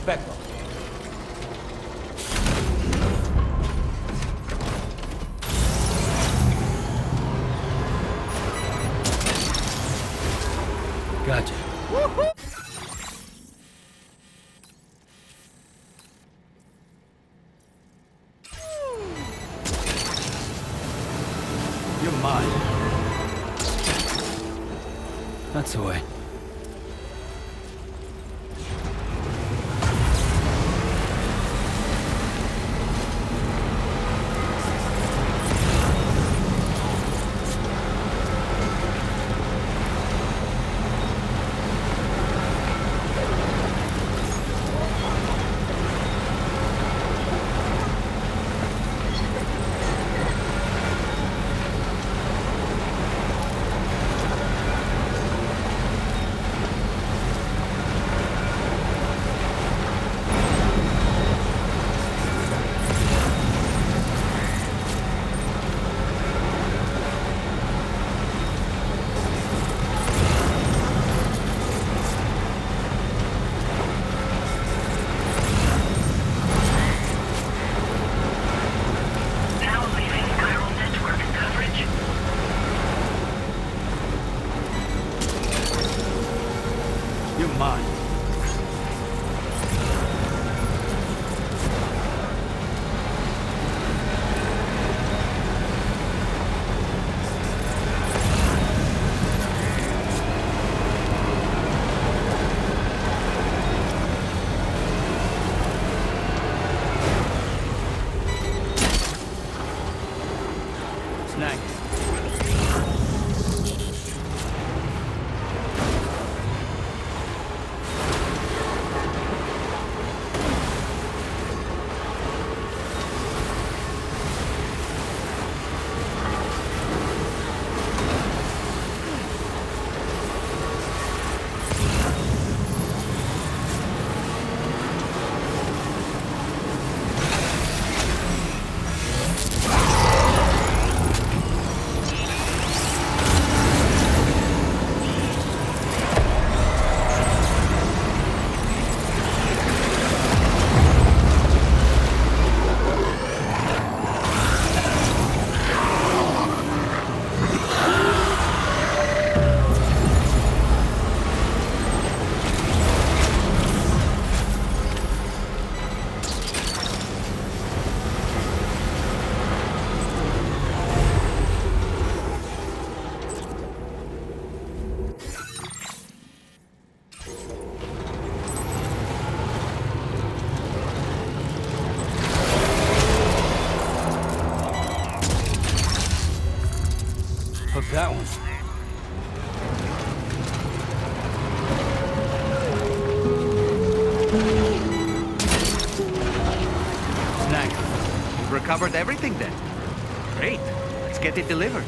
Back up. Gotcha. You're mine. That's the way. You're mine. Snag. Hook that one. Snag. You've recovered everything then. Great. Let's get it delivered.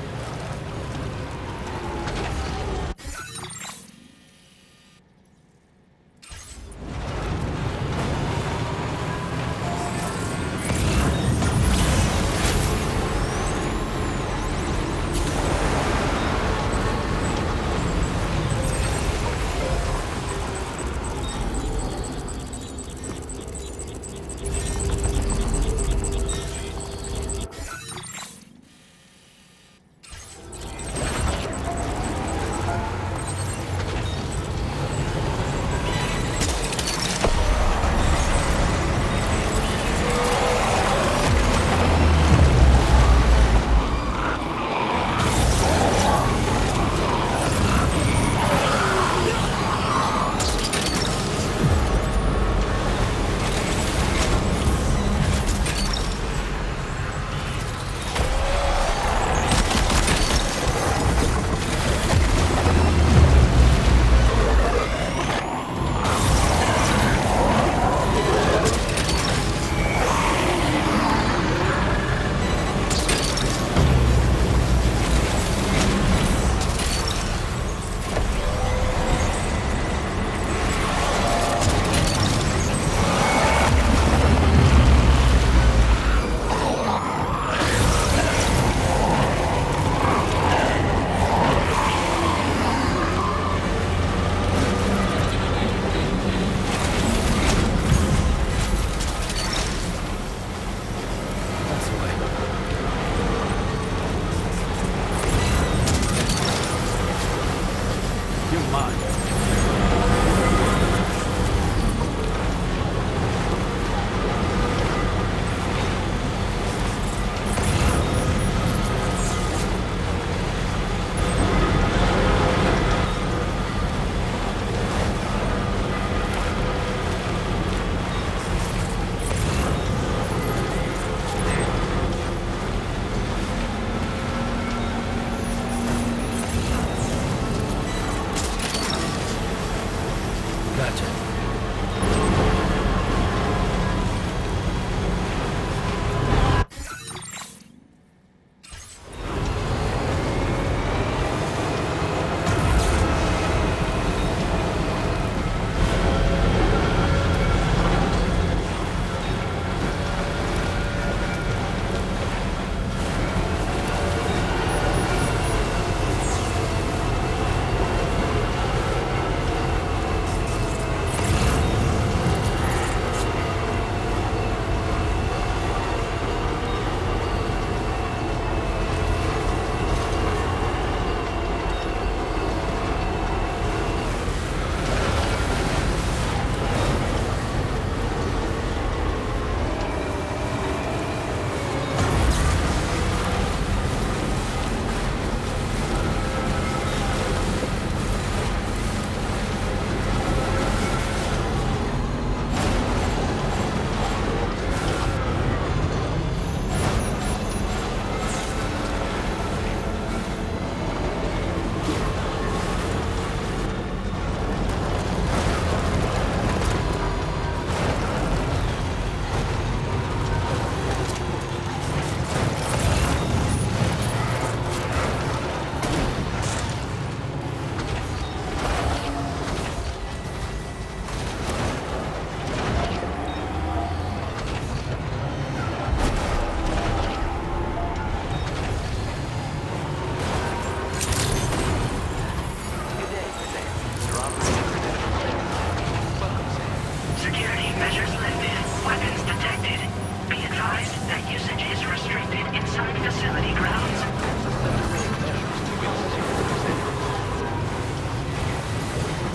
Measures lifted. Weapons detected. Be advised that usage is restricted inside facility grounds.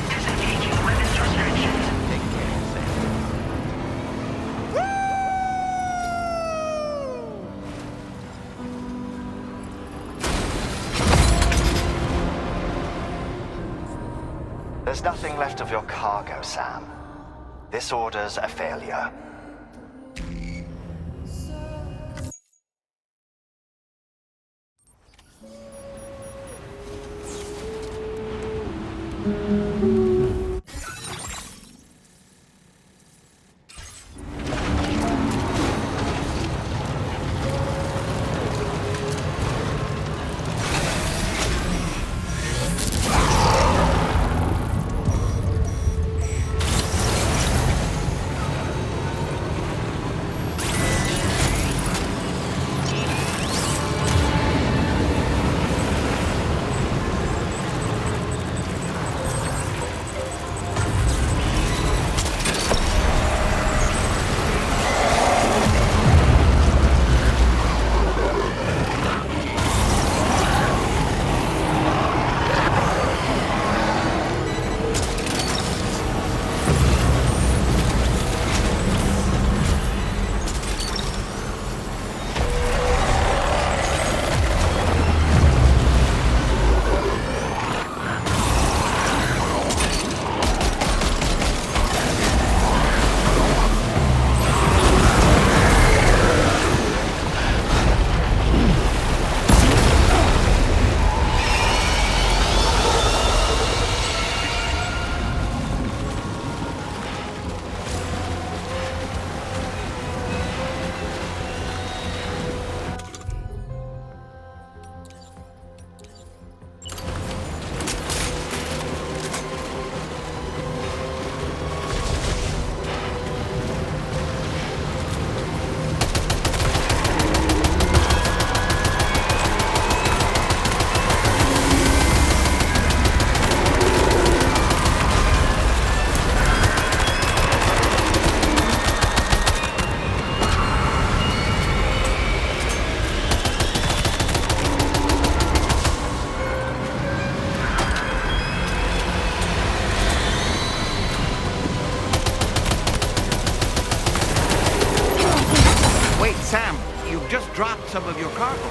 Disengaging weapons restrictions. Take care, Sam. There's nothing left of your cargo, Sam. This order's a failure. Wait, Sam, you've just dropped some of your cargo.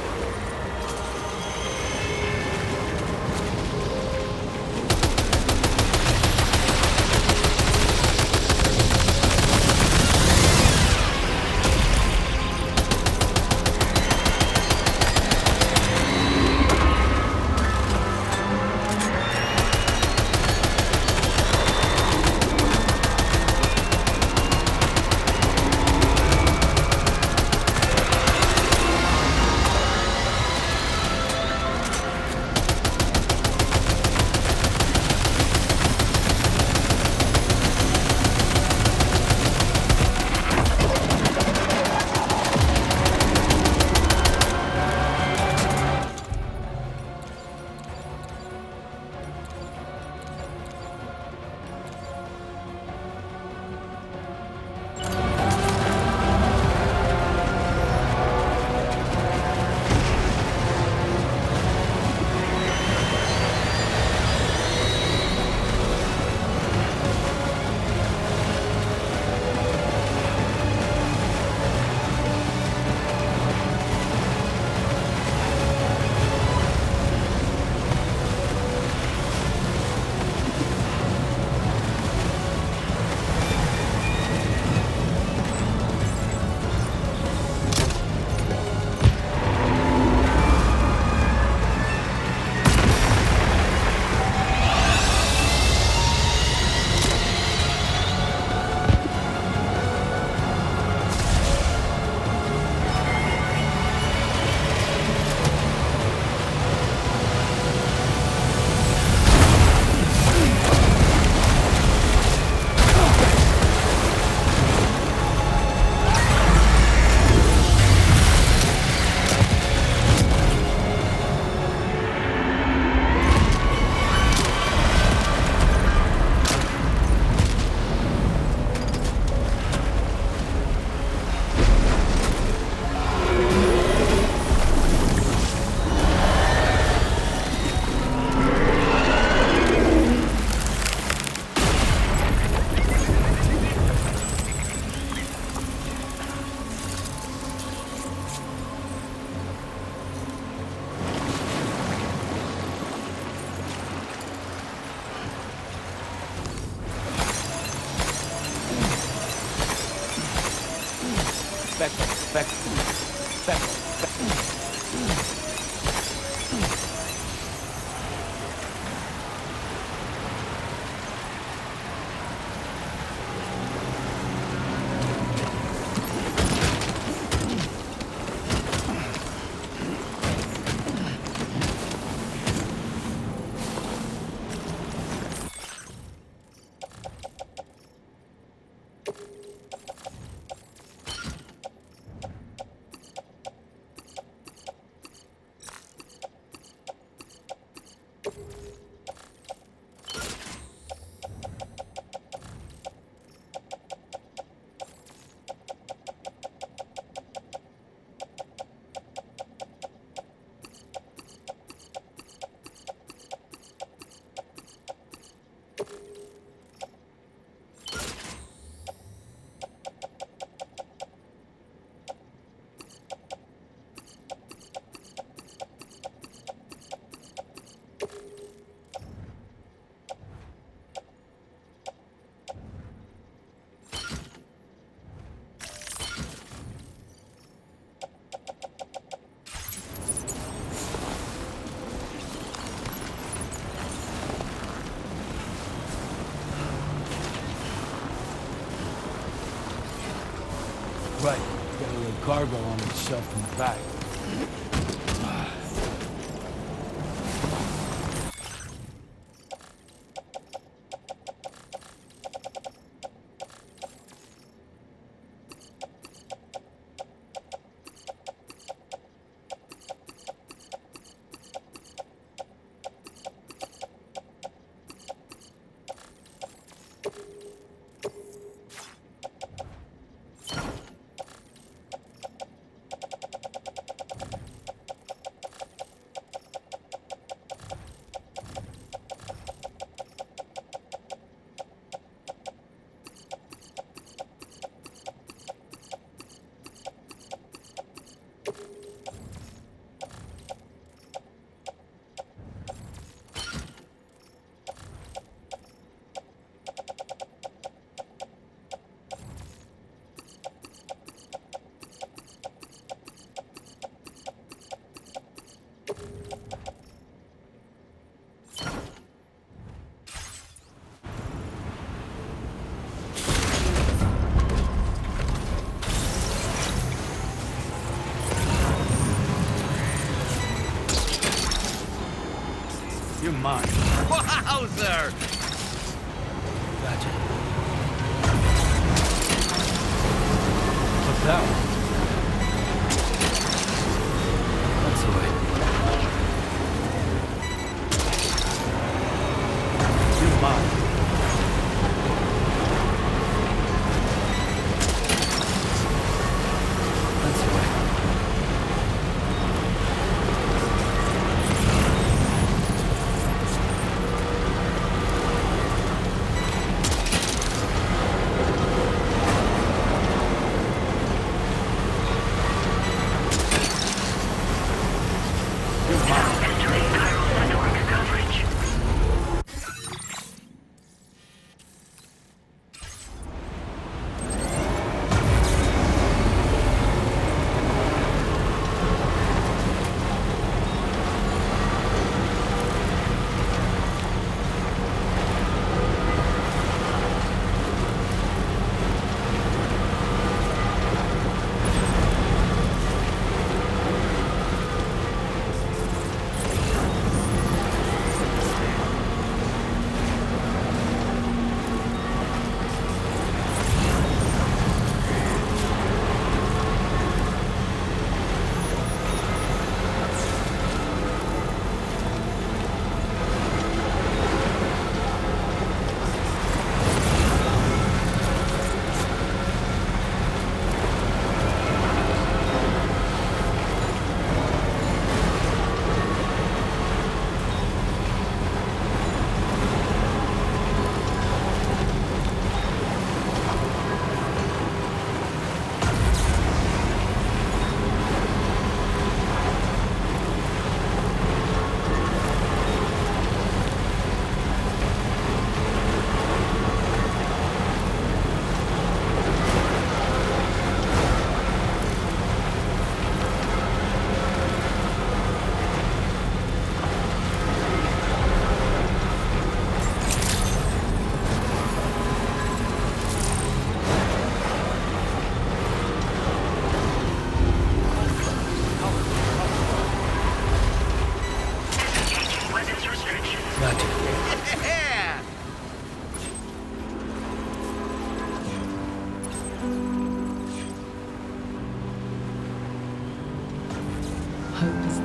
Right. Got a little cargo on the shelf in the back. You're mine. Wowzer! Gotcha. What's that one? That's the way. You're mine. That's the way.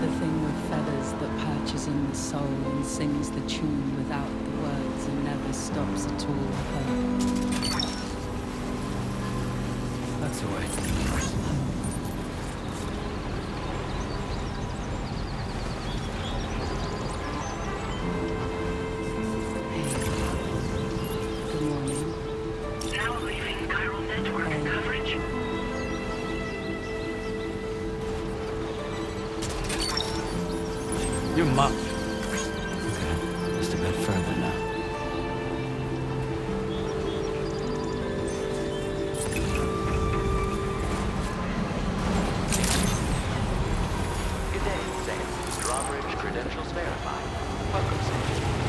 the thing with feathers that perches in the soul and sings the tune without the words and never stops at all. Hope. That's the way. Good morning. Now leaving chiral network coverage. Your mom. Okay, just a bit further now. Good day, Sam. Drawbridge credentials verified. Welcome, Sam.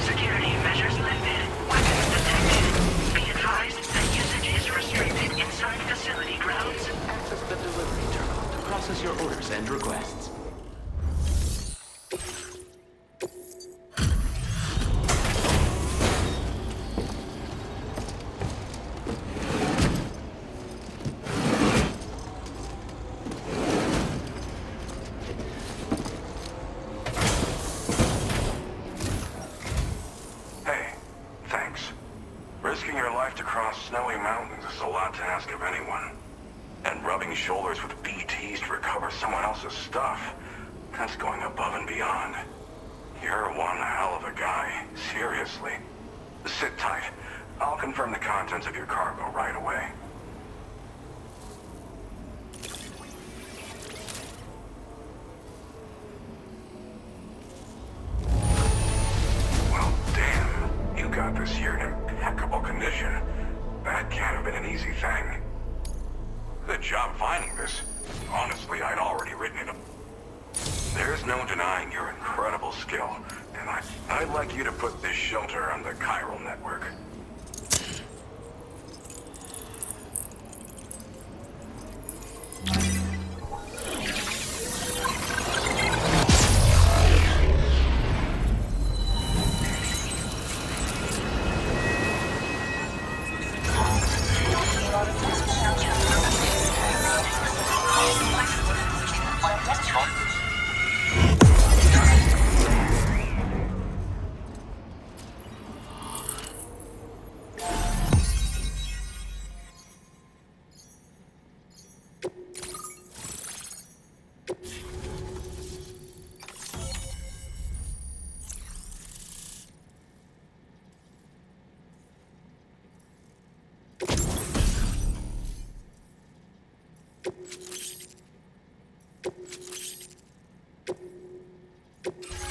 Security measures lifted. Weapons detected. Be advised that usage is restricted inside facility grounds. Access the delivery terminal to process your orders and requests. Hey, thanks. Risking your life to cross snowy mountains is a lot to ask of anyone. And rubbing shoulders with BTs to recover someone else's stuff, that's going above and beyond. You're one hell of a guy, seriously. Sit tight. I'll confirm the contents of your cargo right away. Well, damn. You got this here in impeccable condition. That can't have been an easy thing. Good job finding this. Honestly, I'd already written it up. There's no denying your incredible skill, and I'd like you to put this shelter on the chiral network.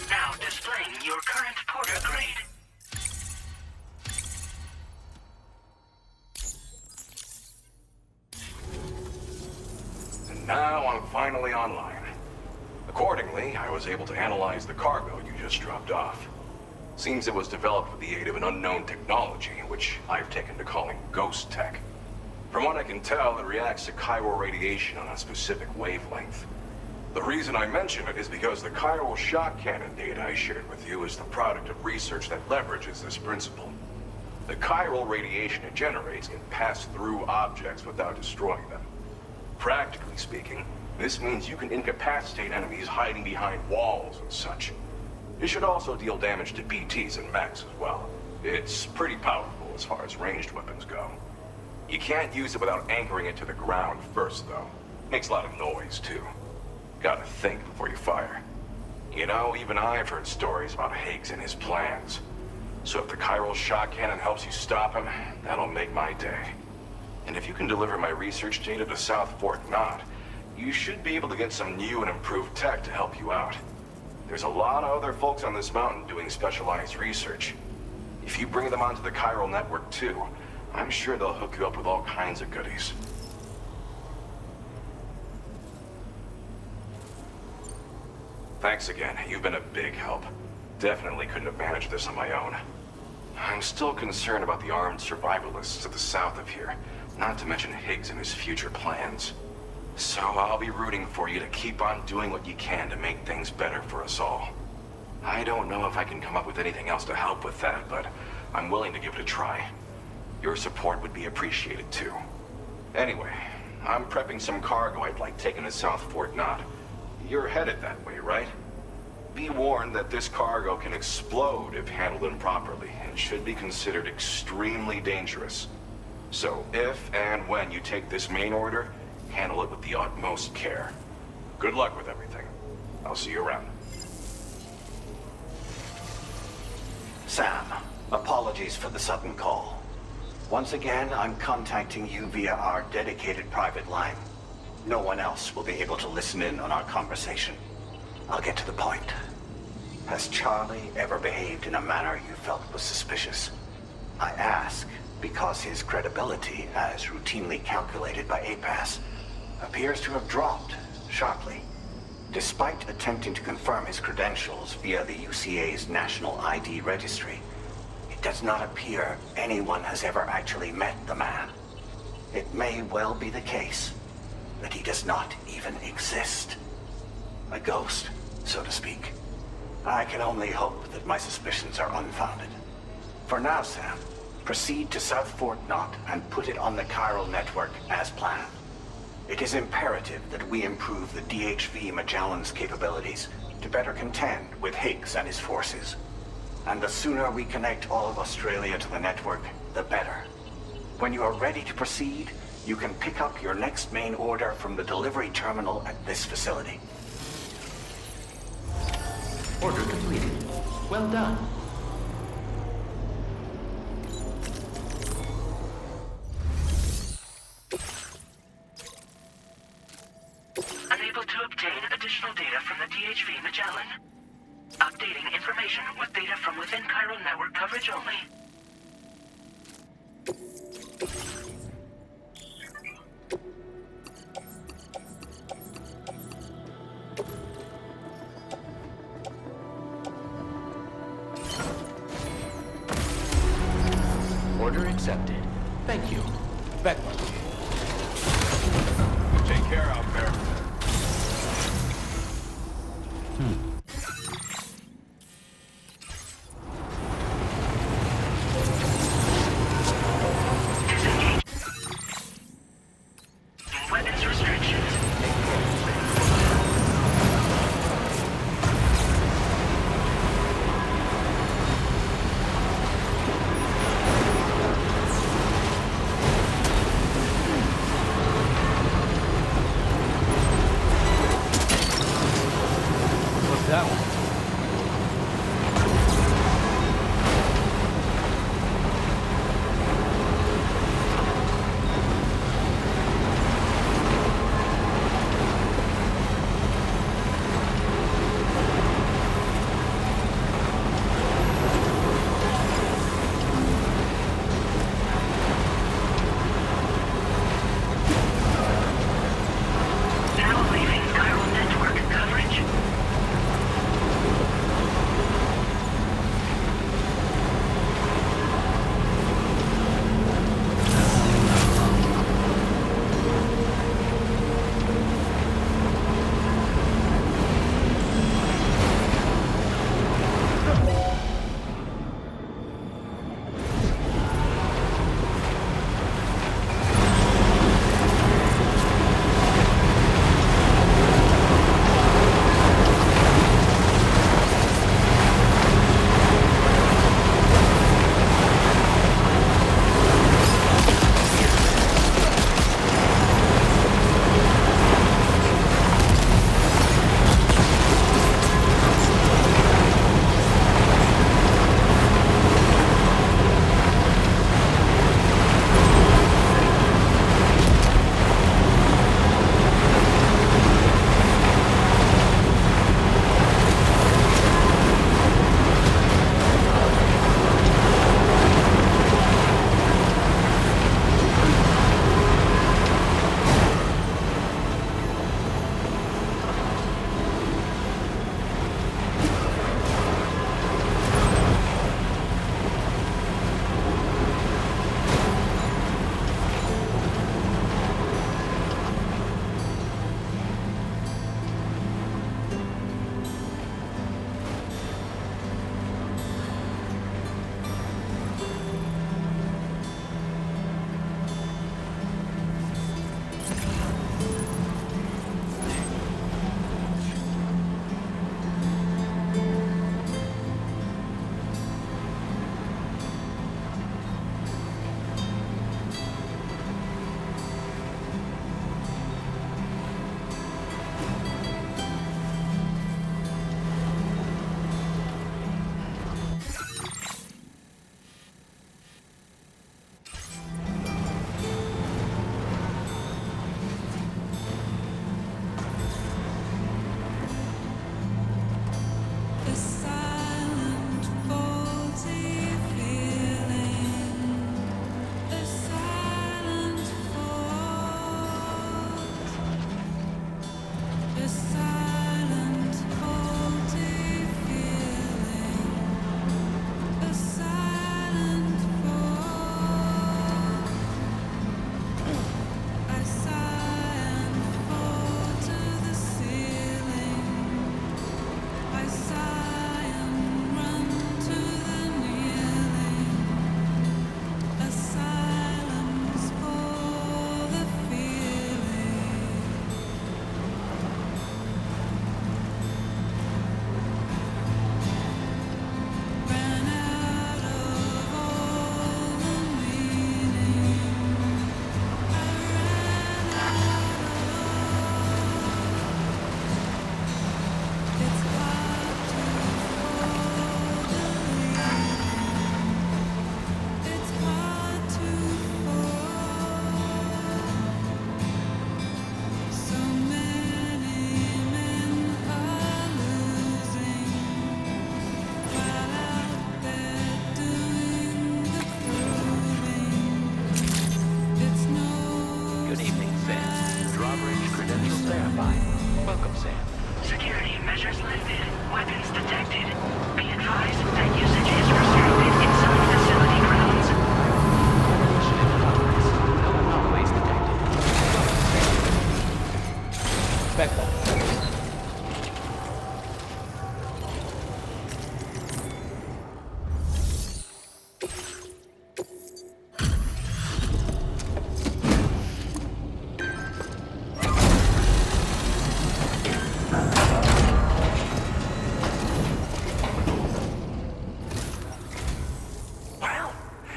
Now displaying your current porter grade. And now I'm finally online. Accordingly, I was able to analyze the cargo you just dropped off. Seems it was developed with the aid of an unknown technology, which I've taken to calling ghost tech. From what I can tell, it reacts to chiral radiation on a specific wavelength. The reason I mention it is because the chiral shock cannon data I shared with you is the product of research that leverages this principle. The chiral radiation it generates can pass through objects without destroying them. Practically speaking, this means you can incapacitate enemies hiding behind walls and such. It should also deal damage to BTs and mechs as well. It's pretty powerful as far as ranged weapons go. You can't use it without anchoring it to the ground first, though. Makes a lot of noise, too. Gotta think before you fire. You know, even I've heard stories about Higgs and his plans. So if the chiral shock cannon helps you stop him, that'll make my day. And if you can deliver my research data to South Fort Knot, you should be able to get some new and improved tech to help you out. There's a lot of other folks on this mountain doing specialized research. If you bring them onto the chiral network too, I'm sure they'll hook you up with all kinds of goodies. Thanks again. You've been a big help. Definitely couldn't have managed this on my own. I'm still concerned about the armed survivalists to the south of here, not to mention Higgs and his future plans. So I'll be rooting for you to keep on doing what you can to make things better for us all. I don't know if I can come up with anything else to help with that, but I'm willing to give it a try. Your support would be appreciated too. Anyway, I'm prepping some cargo I'd like taken to South Fort Knot. You're headed that way, right? Be warned that this cargo can explode if handled improperly, and should be considered extremely dangerous. So, if and when you take this main order, handle it with the utmost care. Good luck with everything. I'll see you around. Sam, apologies for the sudden call. Once again, I'm contacting you via our dedicated private line. No one else will be able to listen in on our conversation. I'll get to the point. Has Charlie ever behaved in a manner you felt was suspicious? I ask because his credibility, as routinely calculated by APAS, appears to have dropped sharply. Despite attempting to confirm his credentials via the UCA's National ID Registry, it does not appear anyone has ever actually met the man. It may well be the case that he does not even exist. A ghost, so to speak. I can only hope that my suspicions are unfounded. For now, Sam, proceed to South Fort Knot and put it on the chiral network as planned. It is imperative that we improve the DHV Magellan's capabilities to better contend with Higgs and his forces. And the sooner we connect all of Australia to the network, the better. When you are ready to proceed, you can pick up your next main order from the delivery terminal at this facility. Order completed. Well done. Unable to obtain additional data from the DHV Magellan. Updating information with data from within chiral network coverage only. Order accepted. Thank you. Back. Take care out there. Disengage. Weapons restrictions. check that. Well,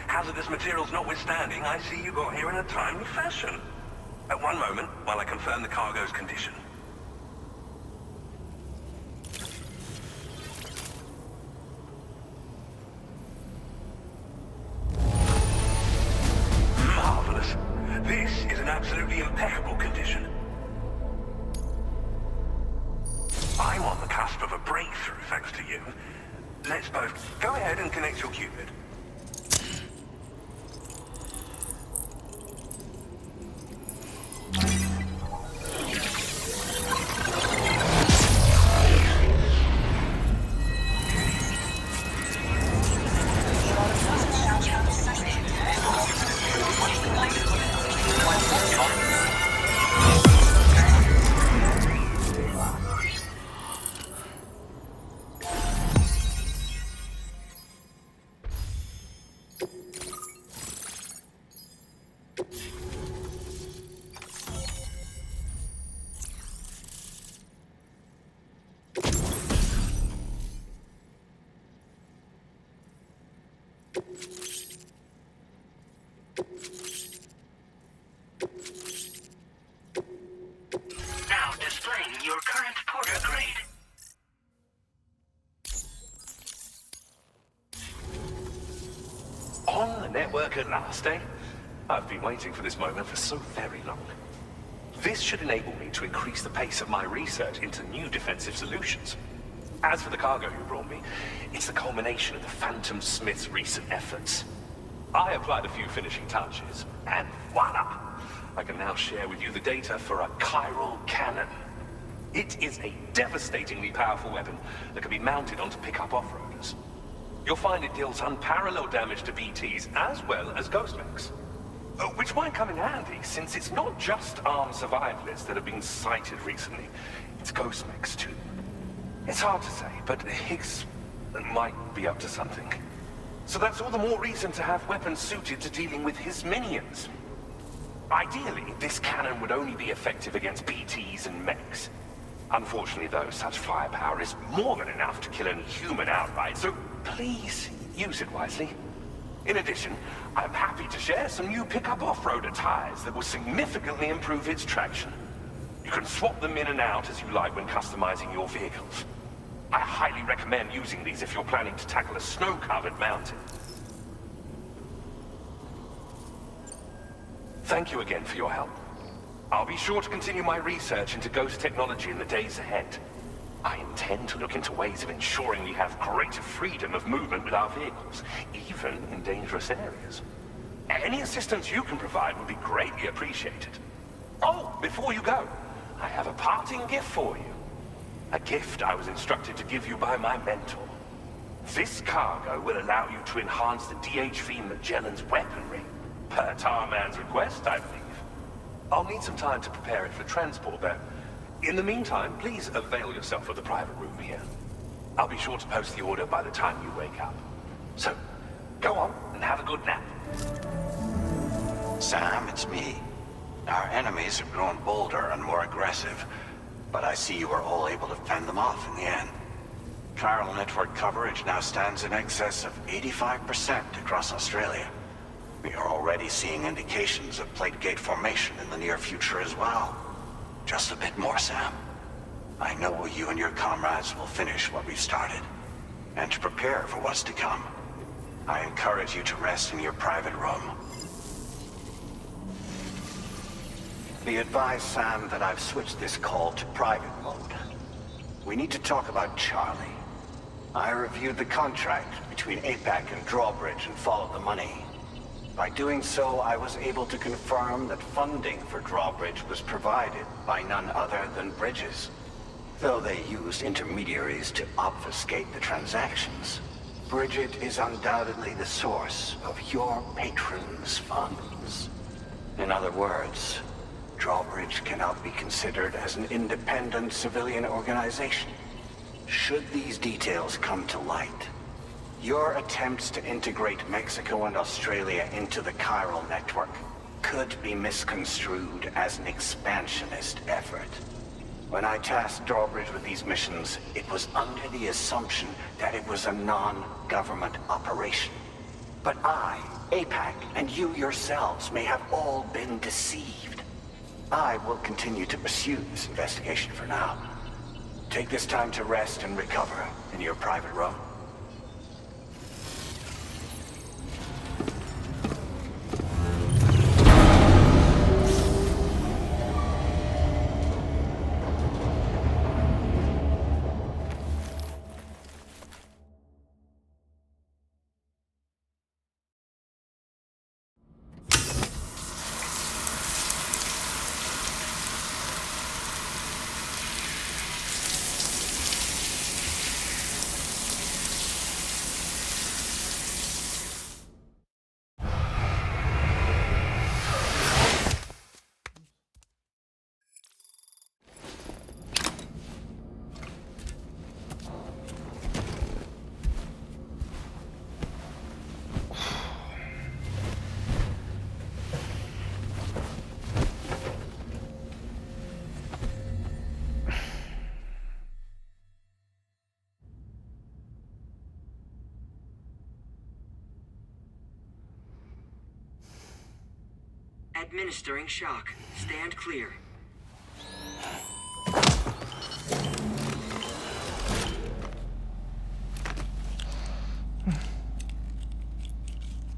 hazardous materials notwithstanding, I see you got here in a timely fashion. At one moment, while I confirm the cargo's condition. Marvelous. This is an absolutely impeccable condition. I'm on the cusp of a breakthrough, thanks to you. Let's both go ahead and connect your Cupid. Now displaying your current porter grade. On the network at last, eh? I've been waiting for this moment for so very long. This should enable me to increase the pace of my research into new defensive solutions. As for the cargo you brought me, it's the culmination of the Phantom Smith's recent efforts. I applied a few finishing touches, and voila! I can now share with you the data for a chiral cannon. It is a devastatingly powerful weapon that can be mounted onto pickup off-roaders. You'll find it deals unparalleled damage to BTs as well as ghost mechs. Which might come in handy, since it's not just armed survivalists that have been sighted recently. It's ghost mechs too. It's hard to say, but Higgs might be up to something. So that's all the more reason to have weapons suited to dealing with his minions. Ideally, this cannon would only be effective against BTs and mechs. Unfortunately, though, such firepower is more than enough to kill any human outright, so please use it wisely. In addition, I'm happy to share some new pickup off-roader tires that will significantly improve its traction. You can swap them in and out as you like when customizing your vehicles. I highly recommend using these if you're planning to tackle a snow-covered mountain. Thank you again for your help. I'll be sure to continue my research into ghost technology in the days ahead. I intend to look into ways of ensuring we have greater freedom of movement with our vehicles, even in dangerous areas. Any assistance you can provide would be greatly appreciated. Oh, before you go, I have a parting gift for you. A gift I was instructed to give you by my mentor. This cargo will allow you to enhance the DHV Magellan's weaponry, per Tarman's request, I believe. I'll need some time to prepare it for transport, though. In the meantime, please avail yourself of the private room here. I'll be sure to post the order by the time you wake up. So, go on and have a good nap. Sam, it's me. Our enemies have grown bolder and more aggressive, but I see you were all able to fend them off in the end. Chiral network coverage now stands in excess of 85% across Australia. We are already seeing indications of plate gate formation in the near future as well. Just a bit more, Sam. I know you and your comrades will finish what we've started, and to prepare for what's to come. I encourage you to rest in your private room. Be advised, Sam, that I've switched this call to private mode. We need to talk about Charlie. I reviewed the contract between APAC and Drawbridge and followed the money. By doing so, I was able to confirm that funding for Drawbridge was provided by none other than Bridges. Though they used intermediaries to obfuscate the transactions, Bridget is undoubtedly the source of your patron's funds. In other words, Drawbridge cannot be considered as an independent civilian organization. Should these details come to light, your attempts to integrate Mexico and Australia into the chiral network could be misconstrued as an expansionist effort. When I tasked Drawbridge with these missions, it was under the assumption that it was a non-government operation. But I, APAC, and you yourselves may have all been deceived. I will continue to pursue this investigation for now. Take this time to rest and recover in your private room. Administering shock. Stand clear.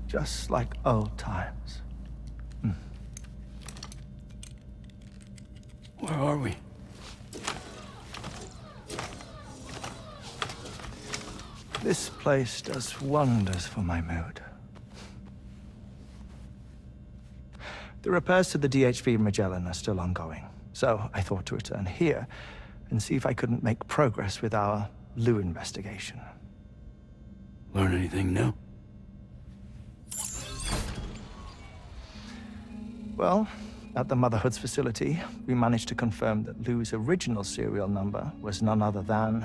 Just like old times. Where are we? This place does wonders for my mood. The repairs to the DHV Magellan are still ongoing, so I thought to return here and see if I couldn't make progress with our Lou investigation. Learn anything new? Well, at the Motherhood's facility, we managed to confirm that Lou's original serial number was none other than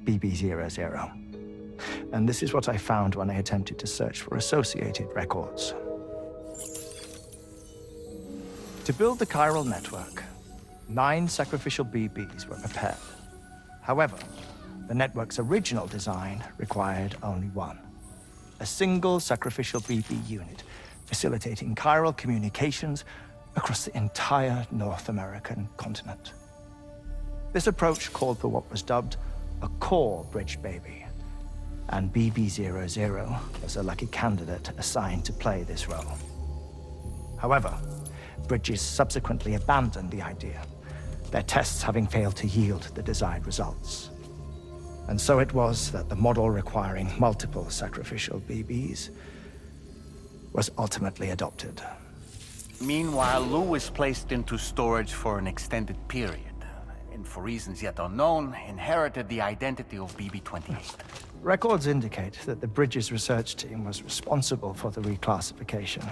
BB00. And this is what I found when I attempted to search for associated records. To build the chiral network, 9 sacrificial BBs were prepared. However, the network's original design required only one. A single sacrificial BB unit, facilitating chiral communications across the entire North American continent. This approach called for what was dubbed a core bridge baby, and BB00 was a lucky candidate assigned to play this role. However, Bridges subsequently abandoned the idea, their tests having failed to yield the desired results. And so it was that the model requiring multiple sacrificial BBs was ultimately adopted. Meanwhile, Lou was placed into storage for an extended period, and for reasons yet unknown, inherited the identity of BB-28. Records indicate that the Bridges research team was responsible for the reclassification.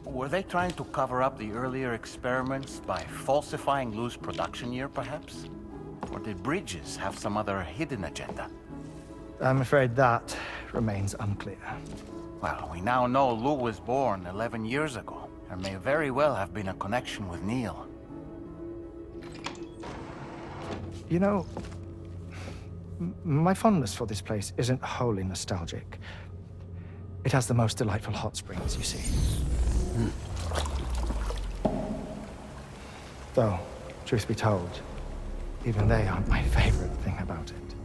Were they trying to cover up the earlier experiments by falsifying Lou's production year, perhaps? Or did Bridges have some other hidden agenda? I'm afraid that remains unclear. Well, we now know Lou was born 11 years ago. There may very well have been a connection with Neil. You know, my fondness for this place isn't wholly nostalgic. It has the most delightful hot springs, you see. Though, truth be told, even they aren't my favorite thing about it.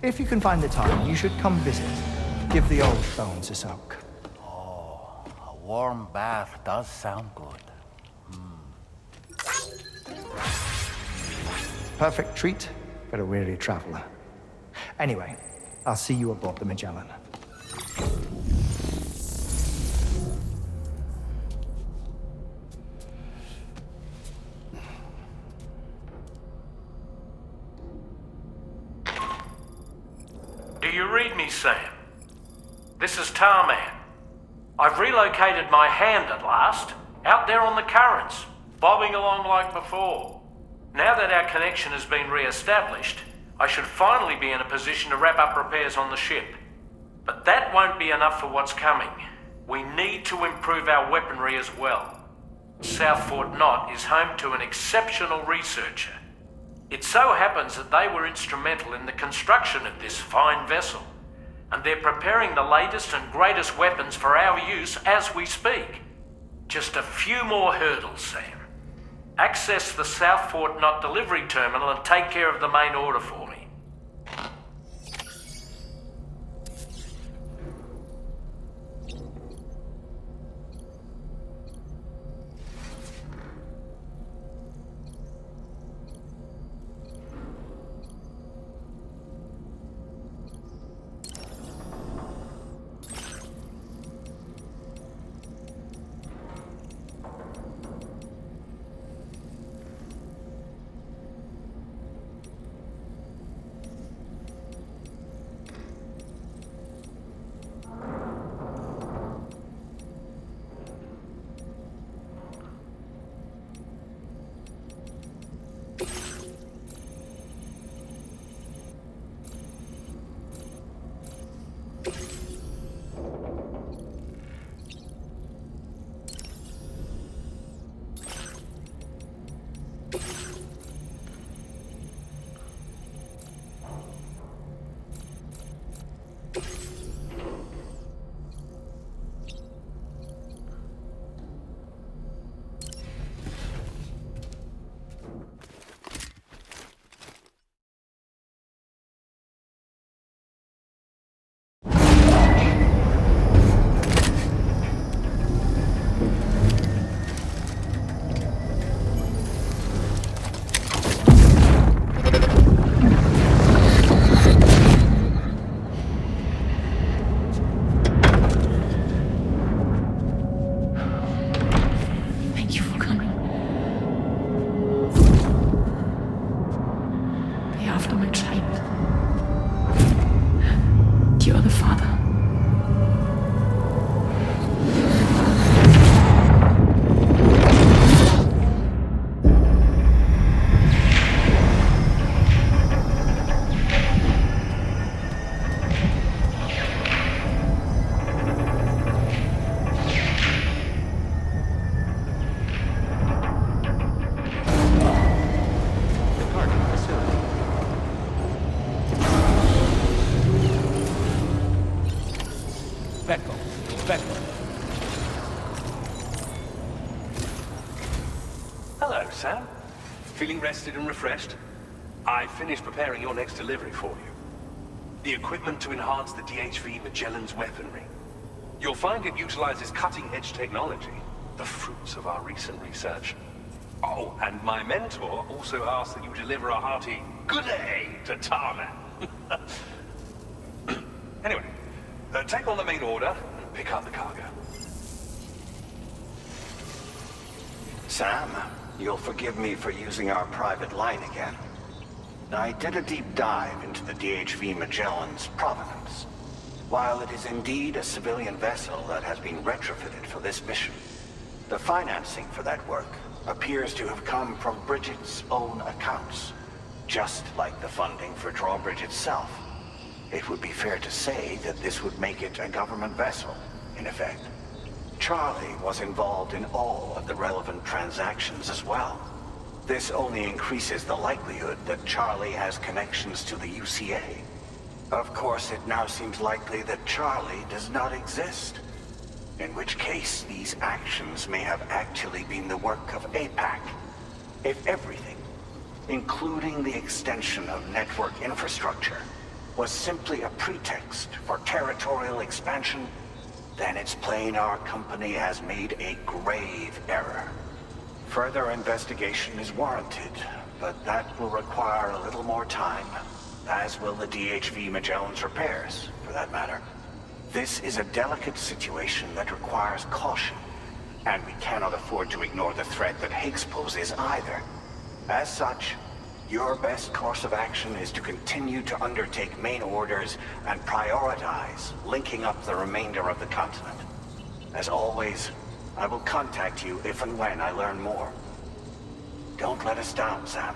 If you can find the time, you should come visit. Give the old bones a soak. Oh, a warm bath does sound good. Perfect treat for a weary traveler. Anyway, I'll see you aboard the Magellan. Do you read me, Sam? This is Tarman. I've relocated my hand at last, out there on the currents, bobbing along like before. Now that our connection has been re-established, I should finally be in a position to wrap up repairs on the ship. But that won't be enough for what's coming. We need to improve our weaponry as well. South Fort Knot is home to an exceptional researcher. It so happens that they were instrumental in the construction of this fine vessel, and they're preparing the latest and greatest weapons for our use as we speak. Just a few more hurdles, Sam. Access the South Fort Knot delivery terminal and take care of the main order for me. Hello, Sam. Feeling rested and refreshed? I finished preparing your next delivery for you. The equipment to enhance the DHV Magellan's weaponry. You'll find it utilizes cutting-edge technology, the fruits of our recent research. Oh, and my mentor also asked that you deliver a hearty good day to Tarman. Anyway, take on the main order and pick up the cargo. Sam, you'll forgive me for using our private line again. I did a deep dive into the DHV Magellan's provenance. While it is indeed a civilian vessel that has been retrofitted for this mission, the financing for that work appears to have come from Bridget's own accounts, just like the funding for Drawbridge itself. It would be fair to say that this would make it a government vessel, in effect. Charlie was involved in all of the relevant transactions as well. This only increases the likelihood that Charlie has connections to the UCA. Of course, it now seems likely that Charlie does not exist. In which case, these actions may have actually been the work of APAC. If everything, including the extension of network infrastructure, was simply a pretext for territorial expansion, then it's plain our company has made a grave error. Further investigation is warranted, but that will require a little more time, as will the DHV Magellan's repairs, for that matter. This is a delicate situation that requires caution, and we cannot afford to ignore the threat that Higgs poses either. As such, Your best course of action is to continue to undertake main orders and prioritize linking up the remainder of the continent. As always, I will contact you if and when I learn more. Don't let us down, Sam.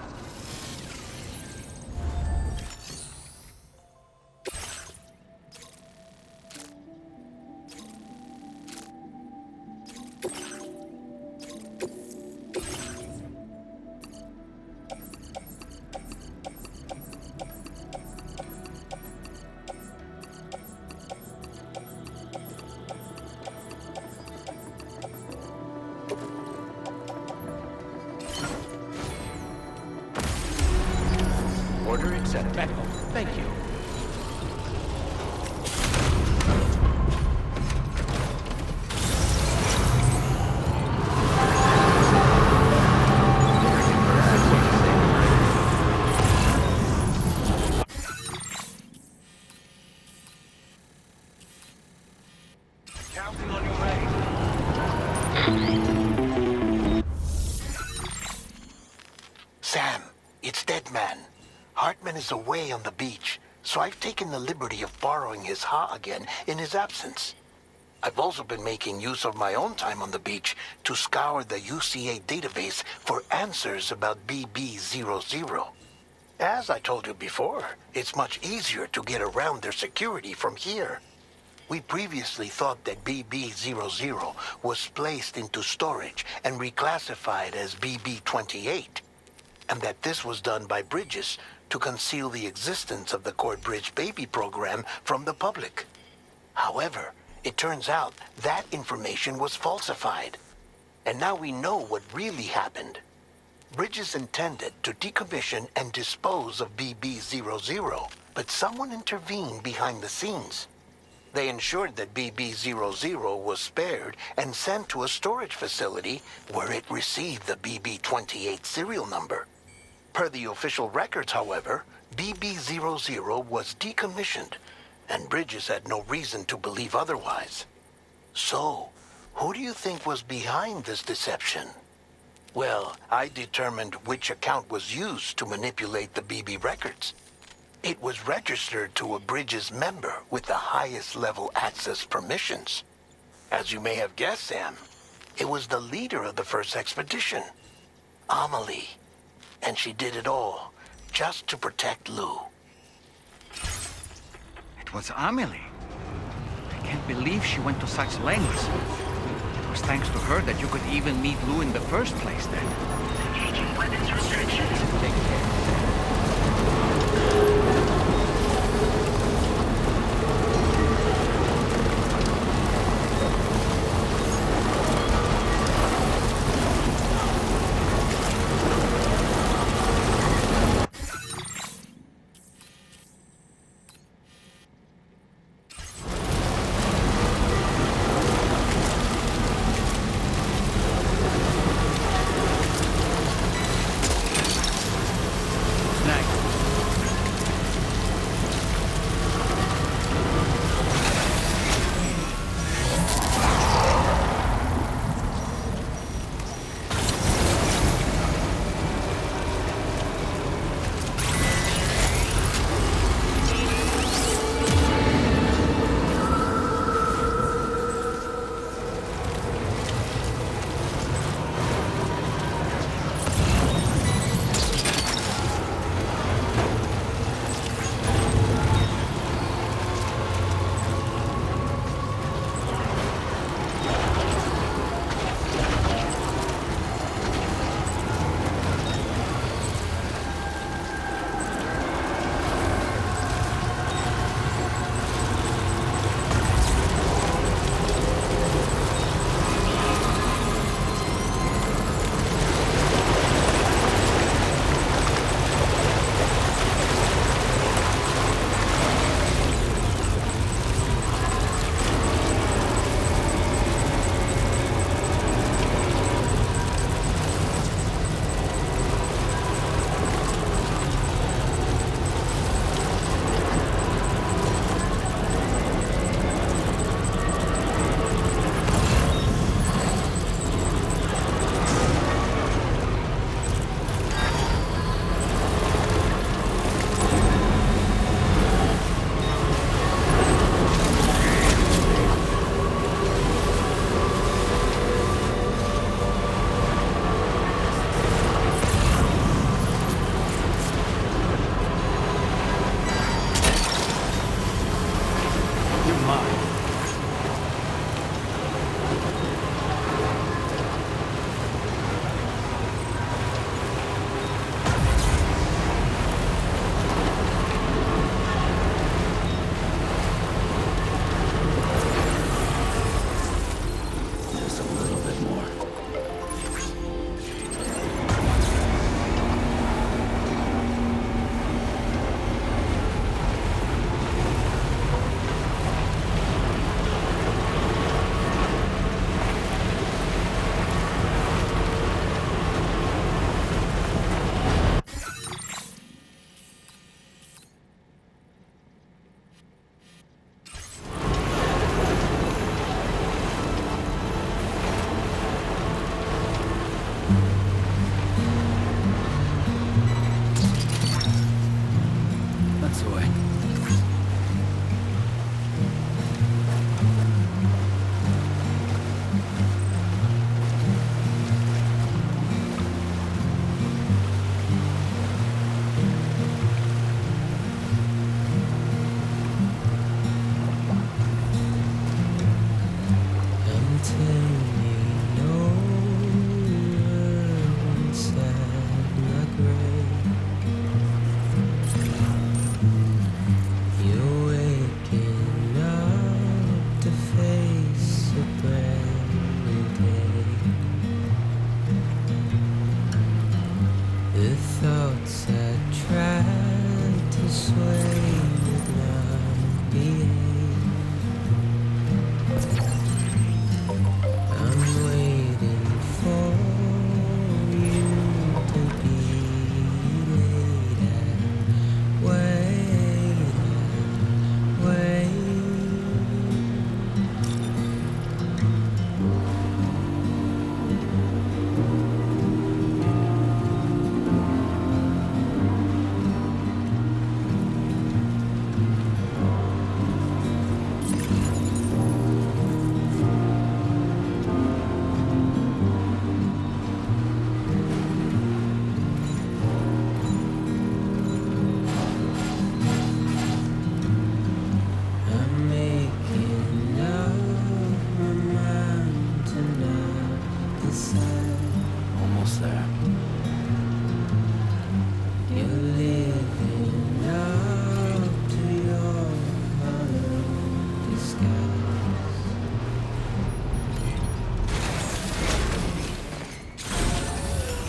Order accepted. Back off. Thank you. Counting on your aid. Sam, it's Deadman. Hartman is away on the beach, so I've taken the liberty of borrowing his Ha again in his absence. I've also been making use of my own time on the beach to scour the UCA database for answers about BB00. As I told you before, it's much easier to get around their security from here. We previously thought that BB00 was placed into storage and reclassified as BB28, and that this was done by Bridges to conceal the existence of the Corbridge baby program from the public. However, it turns out that information was falsified, and now we know what really happened. Bridges intended to decommission and dispose of BB00, but someone intervened behind the scenes. They ensured that BB00 was spared and sent to a storage facility where it received the BB28 serial number. Per the official records, however, BB00 was decommissioned, and Bridges had no reason to believe otherwise. So, who do you think was behind this deception? Well, I determined which account was used to manipulate the BB records. It was registered to a Bridges member with the highest level access permissions. As you may have guessed, Sam, it was the leader of the first expedition, Amelie. And she did it all just to protect Lou. It was Amelie. I can't believe she went to such lengths. It was thanks to her that you could even meet Lou in the first place then. Engaging weapons restrictions. Take care.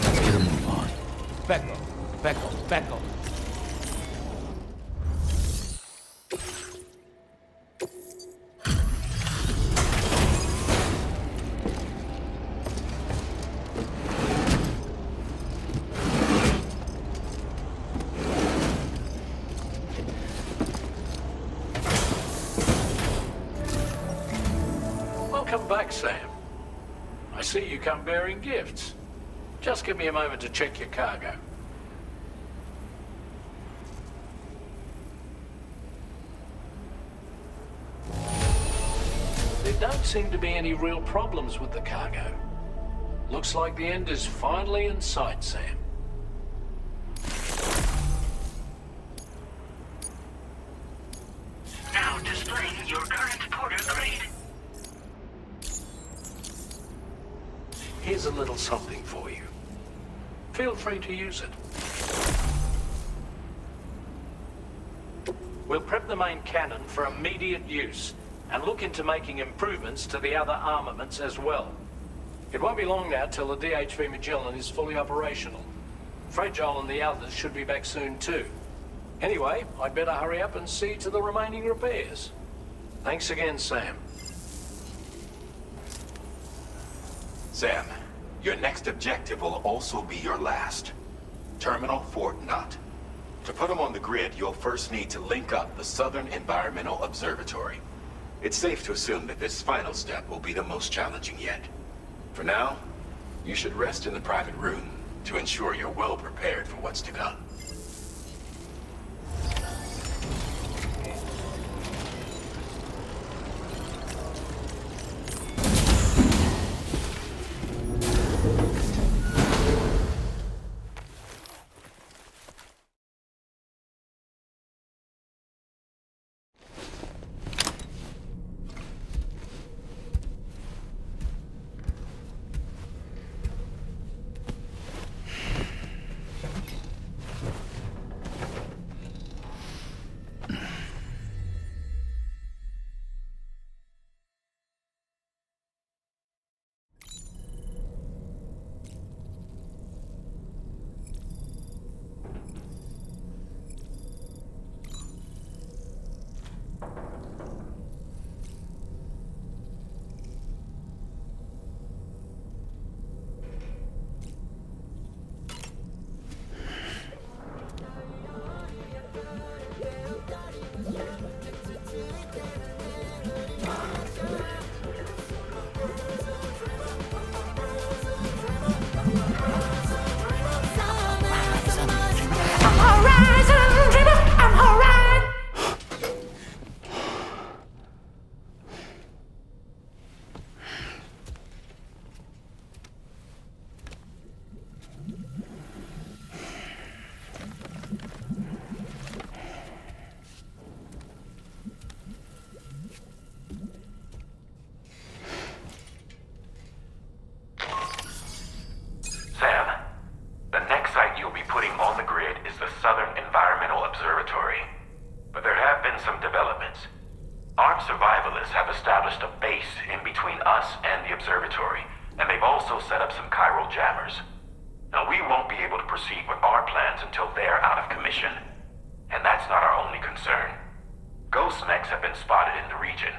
Let's get a move on. Becco, Becco, Becco. Welcome back, Sam. I see you come bearing gifts. Just give me a moment to check your cargo. There don't seem to be any real problems with the cargo. Looks like the end is finally in sight, Sam. Now displaying your current porter grade. Here's a little something for you. Feel free to use it. We'll prep the main cannon for immediate use and look into making improvements to the other armaments as well. It won't be long now till the DHV Magellan is fully operational. Fragile and the others should be back soon too. Anyway, I'd better hurry up and see to the remaining repairs. Thanks again, Sam. Sam, your next objective will also be your last. Terminal Fort Knott. To put them on the grid, you'll first need to link up the Southern Environmental Observatory. It's safe to assume that this final step will be the most challenging yet. For now, you should rest in the private room to ensure you're well prepared for what's to come. Southern Environmental Observatory. But there have been some developments. Armed survivalists have established a base in between us and the observatory, and they've also set up some chiral jammers. Now, we won't be able to proceed with our plans until they're out of commission. And that's not our only concern. Ghost mechs have been spotted in the region,